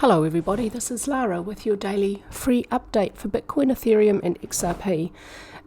Hello everybody, this is Lara with your daily free update for Bitcoin, Ethereum and XRP.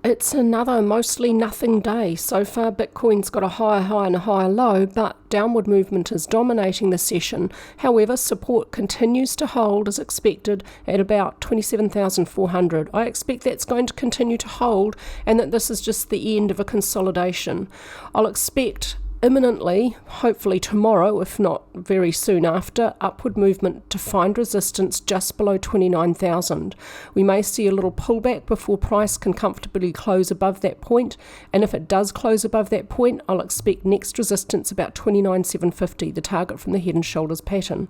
It's another mostly nothing day. So far Bitcoin's got a higher high and a higher low, but downward movement is dominating the session. However, support continues to hold as expected at about 27,400. I expect that's going to continue to hold and that this is just the end of a consolidation. I'll expect imminently, hopefully tomorrow, if not very soon after, upward movement to find resistance just below 29,000. We may see a little pullback before price can comfortably close above that point, and if it does close above that point, I'll expect next resistance about 29,750, the target from the head and shoulders pattern.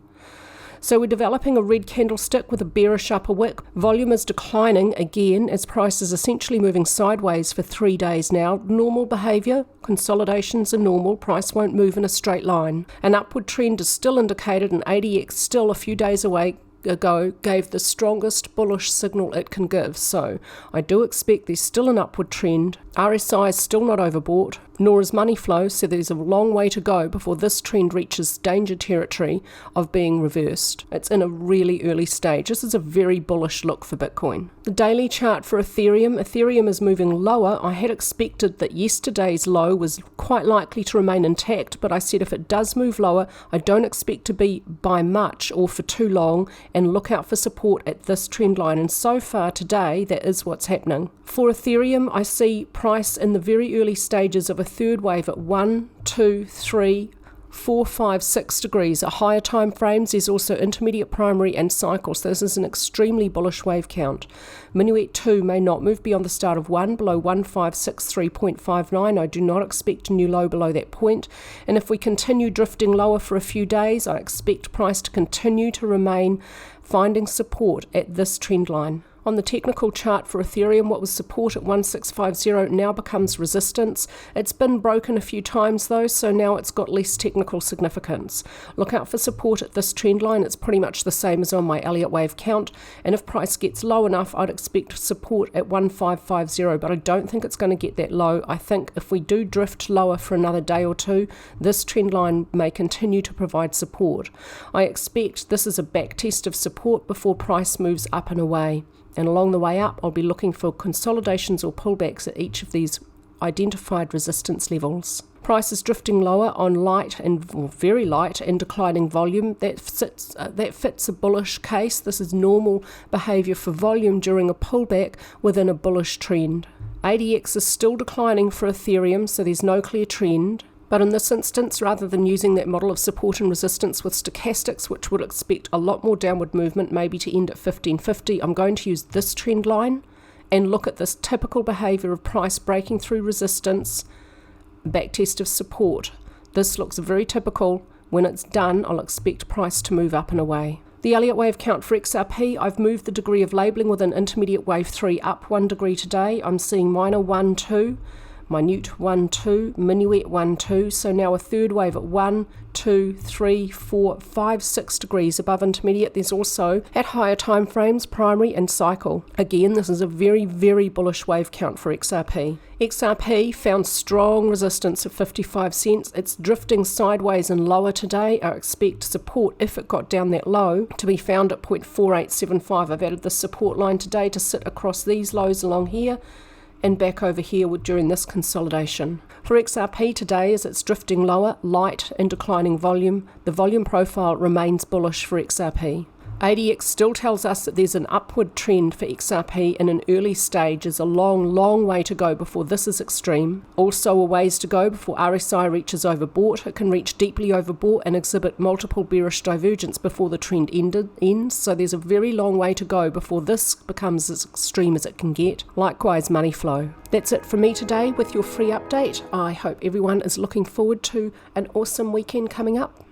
So we're developing a red candlestick with a bearish upper wick. Volume is declining again as price is essentially moving sideways for 3 days now. Normal behavior, consolidations are normal, price won't move in a straight line. An upward trend is still indicated and ADX still a few days ago gave the strongest bullish signal it can give. So I do expect there's still an upward trend. RSI is still not overbought, nor is money flow, so there's a long way to go before this trend reaches danger territory of being reversed. It's in a really early stage. This is a very bullish look for Bitcoin. The daily chart for Ethereum is moving lower. I had expected that yesterday's low was quite likely to remain intact, but I said if it does move lower, I don't expect to be by much or for too long, and look out for support at this trend line. And so far today, that is what's happening. For Ethereum, I see price in the very early stages of a third wave at 1, 2, 3, 4, 5, 6 degrees. At higher time frames, there's also intermediate, primary and cycle. So this is an extremely bullish wave count. Minuet 2 may not move beyond the start of 1 below 1563.59. I do not expect a new low below that point. And if we continue drifting lower for a few days, I expect price to continue to remain finding support at this trend line. On the technical chart for Ethereum, what was support at 1650 now becomes resistance. It's been broken a few times though, so now it's got less technical significance. Look out for support at this trend line. It's pretty much the same as on my Elliott Wave count, and if price gets low enough, I'd expect support at 1550, but I don't think it's going to get that low. I think if we do drift lower for another day or two, this trend line may continue to provide support. I expect this is a back test of support before price moves up and away. And along the way up, I'll be looking for consolidations or pullbacks at each of these identified resistance levels. Price is drifting lower on light and very light and declining volume. That fits a bullish case. This is normal behavior for volume during a pullback within a bullish trend. ADX is still declining for Ethereum, so there's no clear trend. But in this instance, rather than using that model of support and resistance with stochastics, which would expect a lot more downward movement, maybe to end at 1550, I'm going to use this trend line and look at this typical behavior of price breaking through resistance, backtest of support. This looks very typical. When it's done, I'll expect price to move up and away. The Elliott Wave count for XRP, I've moved the degree of labelling with an intermediate wave 3 up 1 degree today. I'm seeing minor 1, 2. Minute 1, 2, minuet 1, 2, so now a third wave at 1, 2, 3, 4, 5, 6 degrees above intermediate. There's also, at higher time frames, primary and cycle. Again, this is a very, very bullish wave count for XRP. XRP found strong resistance at 55 cents. It's drifting sideways and lower today. I expect support, if it got down that low, to be found at 0.4875. I've added the support line today to sit across these lows along here and back over here during this consolidation. For XRP today, as it's drifting lower, light and declining volume, the volume profile remains bullish for XRP. ADX still tells us that there's an upward trend for XRP in an early stage. There's a long, long way to go before this is extreme. Also a ways to go before RSI reaches overbought. It can reach deeply overbought and exhibit multiple bearish divergence before the trend ends. So there's a very long way to go before this becomes as extreme as it can get. Likewise, money flow. That's it from me today with your free update. I hope everyone is looking forward to an awesome weekend coming up.